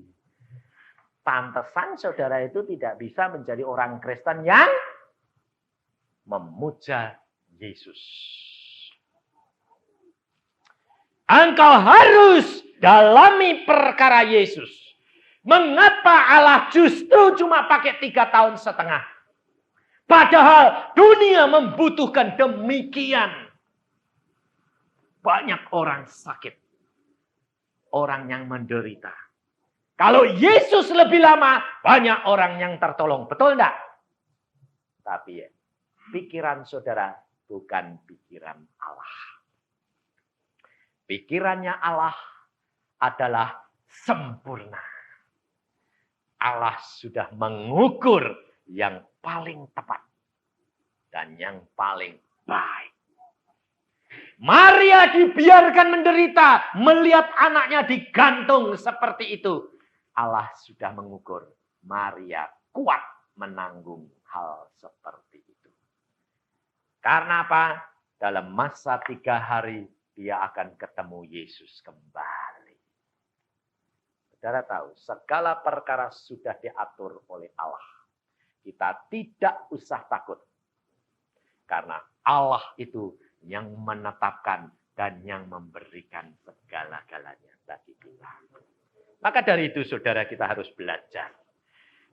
Pantesan saudara itu tidak bisa menjadi orang Kristen yang memuja Yesus. Engkau harus dalami perkara Yesus. Mengapa Allah justru cuma pakai 3,5 tahun? Padahal dunia membutuhkan demikian. Banyak orang sakit. Orang yang menderita. Kalau Yesus lebih lama, banyak orang yang tertolong. Betul enggak? Tapi ya, pikiran saudara bukan pikiran Allah. Pikirannya Allah adalah sempurna. Allah sudah mengukur yang paling tepat dan yang paling baik. Maria dibiarkan menderita, melihat anaknya digantung seperti itu. Allah sudah mengukur, Maria kuat menanggung hal seperti itu. Karena apa? Dalam masa 3 hari, dia akan ketemu Yesus kembali. Saudara tahu, segala perkara sudah diatur oleh Allah. Kita tidak usah takut. Karena Allah itu yang menetapkan dan yang memberikan segala-galanya bagi kita. Maka dari itu saudara kita harus belajar.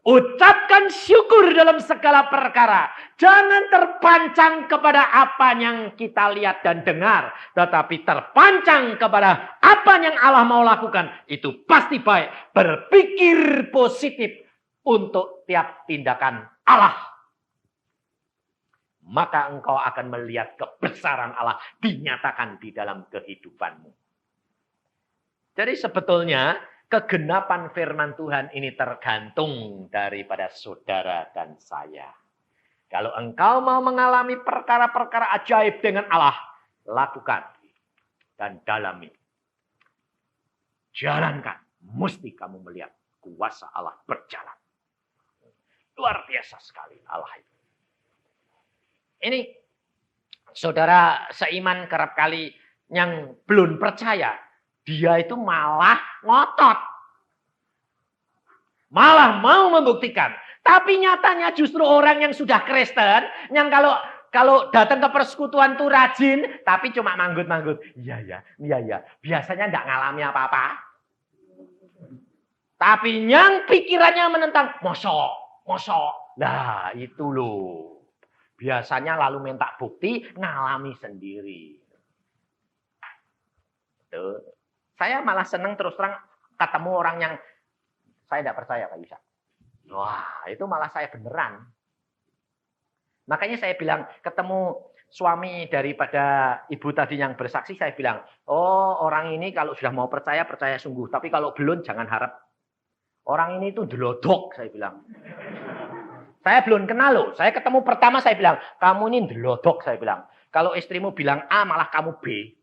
Ucapkan syukur dalam segala perkara. Jangan terpancang kepada apa yang kita lihat dan dengar. Tetapi terpancang kepada apa yang Allah mau lakukan. Itu pasti baik. Berpikir positif untuk tiap tindakan Allah. Maka engkau akan melihat kebesaran Allah dinyatakan di dalam kehidupanmu. Jadi sebetulnya kegenapan firman Tuhan ini tergantung daripada saudara dan saya. Kalau engkau mau mengalami perkara-perkara ajaib dengan Allah, lakukan dan dalami. jalankan, mesti kamu melihat kuasa Allah berjalan. Luar biasa sekali Allah itu. Ini saudara seiman kerap kali yang belum percaya, dia itu malah ngotot. Malah mau membuktikan. Tapi nyatanya justru orang yang sudah Kristen, yang kalau datang ke persekutuan tuh rajin, tapi cuma manggut-manggut. Iya. Biasanya enggak ngalami apa-apa. Tapi yang pikirannya menentang, mosok. Nah, itu loh. Biasanya lalu minta bukti, ngalami sendiri. Tuh. Saya malah senang terus terang ketemu orang yang saya tidak percaya, Pak Yusa. Wah, itu malah saya beneran. Makanya saya bilang, ketemu suami daripada ibu tadi yang bersaksi, saya bilang, oh orang ini kalau sudah mau percaya, percaya sungguh. Tapi kalau belum, jangan harap. Orang ini itu delodok, saya bilang. Saya belum kenal loh. Saya ketemu pertama, saya bilang, kamu ini delodok, saya bilang. Kalau istrimu bilang A, malah kamu B.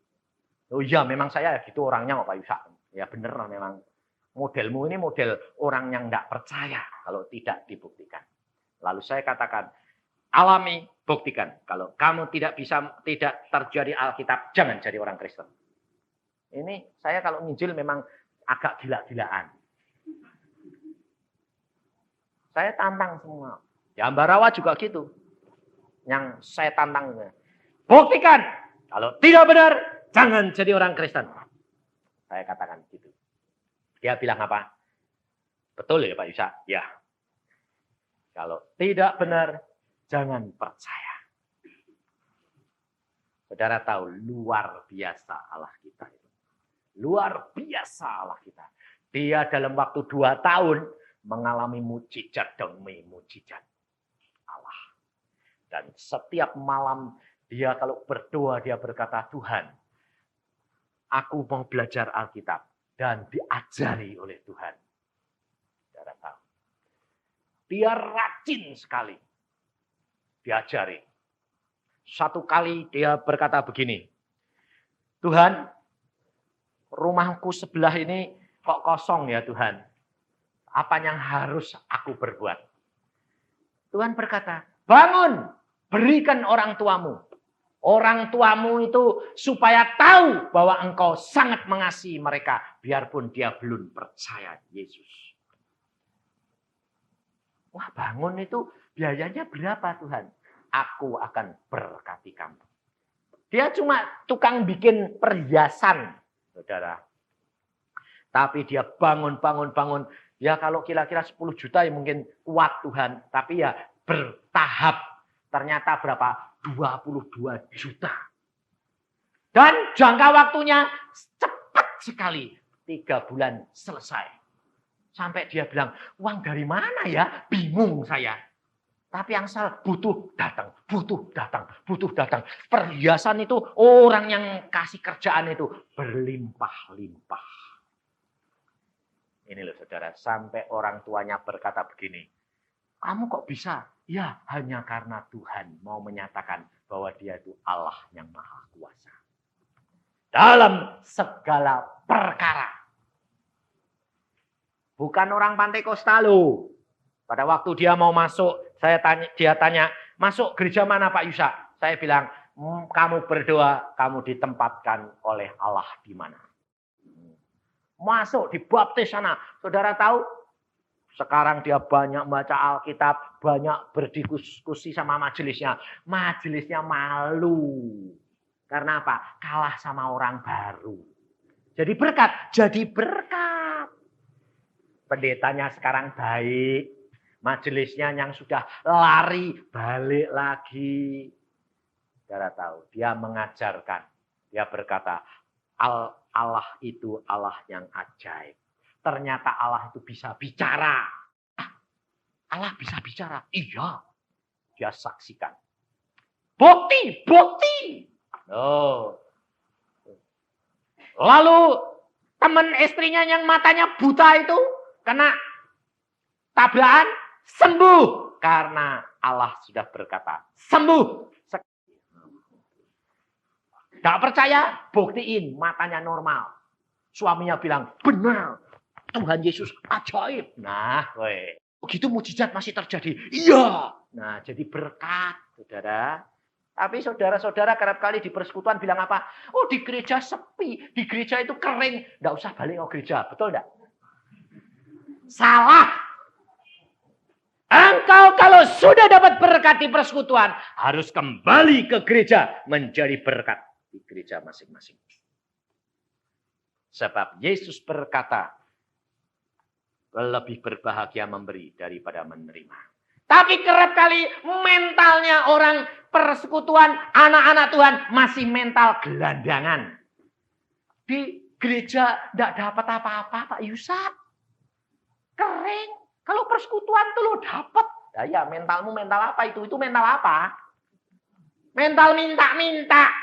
Oh iya, memang saya gitu orangnya kok Pak Yusa. Ya bener memang. Modelmu ini model orang yang tidak percaya kalau tidak dibuktikan. Lalu saya katakan, alami, buktikan. Kalau kamu tidak terjadi Alkitab, jangan jadi orang Kristen. Ini saya kalau nginjil memang agak gila-gilaan. Saya tantang semua. Ya Ambarawa juga gitu. Yang saya tantang. Buktikan. Kalau tidak benar, jangan jadi orang Kristen. Saya katakan gitu. Dia bilang apa? Betul ya Pak Yusa? Ya. Kalau tidak benar, jangan percaya. Saudara tahu, luar biasa Allah kita. Luar biasa Allah kita. Dia dalam waktu 2 tahun mengalami mujizat demi mujizat Allah. Dan setiap malam dia kalau berdoa, dia berkata, Tuhan, aku mau belajar Alkitab. Dan diajari oleh Tuhan. Saudara tahu. Dia rajin sekali. Diajari. Satu kali dia berkata begini. Tuhan, rumahku sebelah ini kok kosong ya Tuhan. Apa yang harus aku berbuat? Tuhan berkata, bangun, berikan orang tuamu. Orang tuamu itu supaya tahu bahwa engkau sangat mengasihi mereka. Biarpun dia belum percaya Yesus. Wah bangun itu biayanya berapa Tuhan? Aku akan berkati kamu. Dia cuma tukang bikin perhiasan. Saudara. Tapi dia bangun. Ya kalau kira-kira 10 juta ya mungkin kuat Tuhan. Tapi ya bertahap. Ternyata berapa? 22 juta. Dan jangka waktunya cepat sekali. 3 bulan selesai. Sampai dia bilang, uang dari mana ya? Bingung saya. Tapi yang salah butuh datang. Perhiasan itu orang yang kasih kerjaan itu berlimpah-limpah. Ini loh saudara, sampai orang tuanya berkata begini. Kamu kok bisa? Ya, hanya karena Tuhan mau menyatakan bahwa dia itu Allah yang maha kuasa. Dalam segala perkara. Bukan orang Pantai Kosta loh. Pada waktu dia mau masuk, dia tanya, masuk gereja mana Pak Yusa? Saya bilang, kamu berdoa, kamu ditempatkan oleh Allah di mana? Masuk, dibaptis sana. Saudara tahu? Sekarang dia banyak baca Alkitab, banyak berdiskusi sama majelisnya. Majelisnya malu. Karena apa? Kalah sama orang baru. Jadi berkat. Pendetanya sekarang baik. Majelisnya yang sudah lari, balik lagi. Saudara tahu, dia mengajarkan. Dia berkata, Allah itu Allah yang ajaib. Ternyata Allah itu bisa bicara. Allah bisa bicara. Iya. Dia saksikan. Bukti. Oh. Lalu teman istrinya yang matanya buta itu kena tabrakan, sembuh. Karena Allah sudah berkata, sembuh. Tidak percaya, buktiin matanya normal. Suaminya bilang, benar. Tuhan Yesus ajaib. Nah, begitu mujizat masih terjadi. Iya. Nah, jadi berkat, saudara. Tapi saudara-saudara kerap kali di persekutuan bilang apa? Oh, di gereja sepi. Di gereja itu kering. Nggak usah balik ke gereja. Betul nggak? Salah. Engkau kalau sudah dapat berkat di persekutuan, harus kembali ke gereja menjadi berkat di gereja masing-masing. Sebab Yesus berkata, lebih berbahagia memberi daripada menerima. Tapi kerap kali mentalnya orang persekutuan, anak-anak Tuhan masih mental gelandangan. Di gereja tidak dapat apa-apa, Pak Yusa. Kering. Kalau persekutuan tuh lo dapat. Ya, mentalmu mental apa itu? Itu mental apa? Mental minta-minta.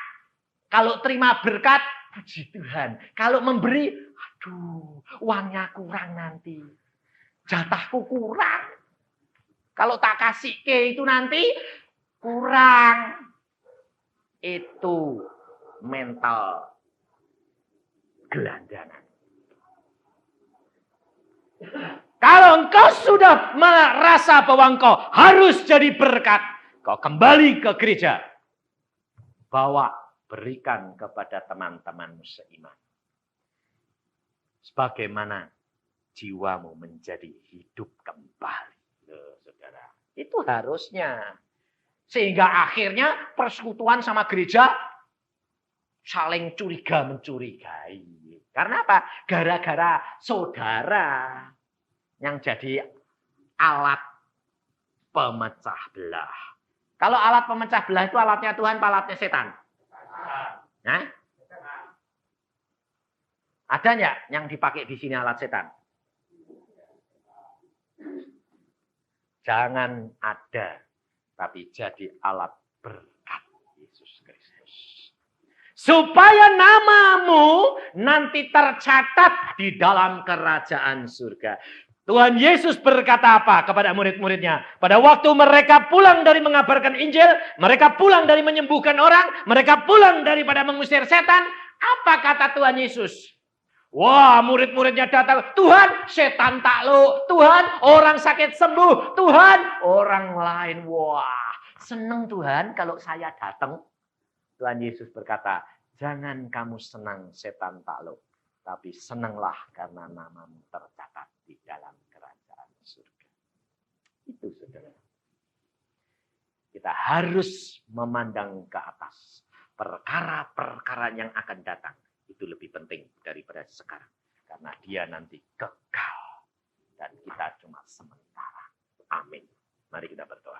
Kalau terima berkat, puji Tuhan. Kalau memberi, aduh, uangnya kurang nanti. Jatahku kurang. Kalau tak kasih ke itu nanti kurang. Itu mental gelandangan. Kalau engkau sudah merasa bahwa engkau harus jadi berkat, kau kembali ke gereja. Bawa, berikan kepada teman-temanmu seiman. Sebagaimana jiwamu menjadi hidup kembali. Saudara. Itu harusnya. Sehingga akhirnya persekutuan sama gereja saling curiga-mencurigai. Karena apa? Gara-gara saudara yang jadi alat pemecah belah. Kalau alat pemecah belah itu alatnya Tuhan, alatnya setan? Nah? Ada nggak yang dipakai di sini alat setan? Jangan ada, tapi jadi alat berkat Yesus Kristus. Supaya namamu nanti tercatat di dalam kerajaan surga. Tuhan Yesus berkata apa kepada murid-muridnya? Pada waktu mereka pulang dari mengabarkan Injil, mereka pulang dari menyembuhkan orang, mereka pulang daripada mengusir setan, apa kata Tuhan Yesus? Wah, murid-muridnya datang. Tuhan, setan takluk. Tuhan, orang sakit sembuh. Tuhan, orang lain. Wah, senang Tuhan kalau saya datang. Tuhan Yesus berkata, jangan kamu senang setan takluk. Tapi senanglah karena namamu tercatat di dalam kerajaan surga. Itu saudara. Kita harus memandang ke atas. Perkara-perkara yang akan datang. Itu lebih penting daripada sekarang. Karena dia nanti kekal. Dan kita cuma sementara. Amin. Mari kita berdoa.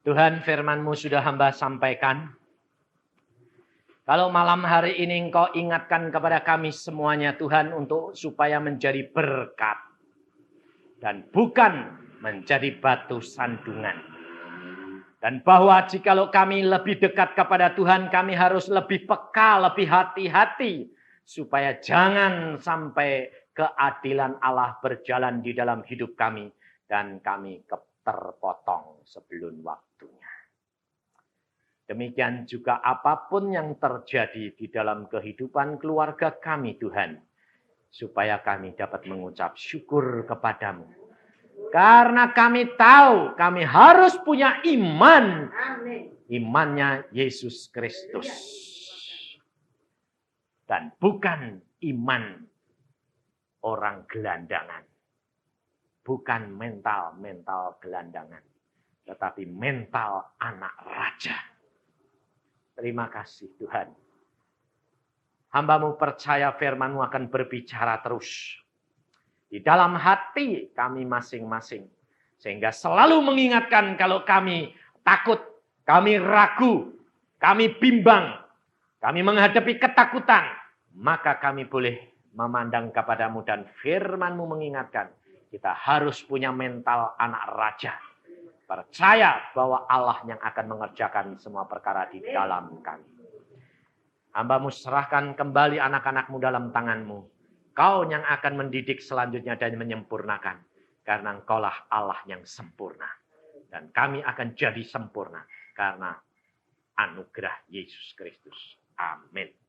Tuhan, firman-Mu sudah hamba sampaikan. Kalau malam hari ini Engkau ingatkan kepada kami semuanya Tuhan untuk supaya menjadi berkat. Dan bukan menjadi batu sandungan. Dan bahwa jikalau kami lebih dekat kepada Tuhan, kami harus lebih peka, lebih hati-hati. Supaya jangan sampai keadilan Allah berjalan di dalam hidup kami. Dan kami terpotong sebelum waktunya. Demikian juga apapun yang terjadi di dalam kehidupan keluarga kami Tuhan. Supaya kami dapat mengucap syukur kepadamu. Karena kami tahu kami harus punya iman. Imannya Yesus Kristus. Dan bukan iman orang gelandangan. Bukan mental gelandangan. Tetapi mental anak raja. Terima kasih Tuhan. Hamba-Mu percaya firman-Mu akan berbicara terus. Di dalam hati kami masing-masing. Sehingga selalu mengingatkan kalau kami takut, kami ragu, kami bimbang, kami menghadapi ketakutan. Maka kami boleh memandang kepada-Mu dan firman-Mu mengingatkan. Kita harus punya mental anak raja. Percaya bahwa Allah yang akan mengerjakan semua perkara di dalam kami. Hamba-Mu serahkan kembali anak-anak-Mu dalam tangan-Mu. Kau yang akan mendidik selanjutnya dan menyempurnakan. Karena engkaulah Allah yang sempurna. Dan kami akan jadi sempurna karena anugerah Yesus Kristus. Amin.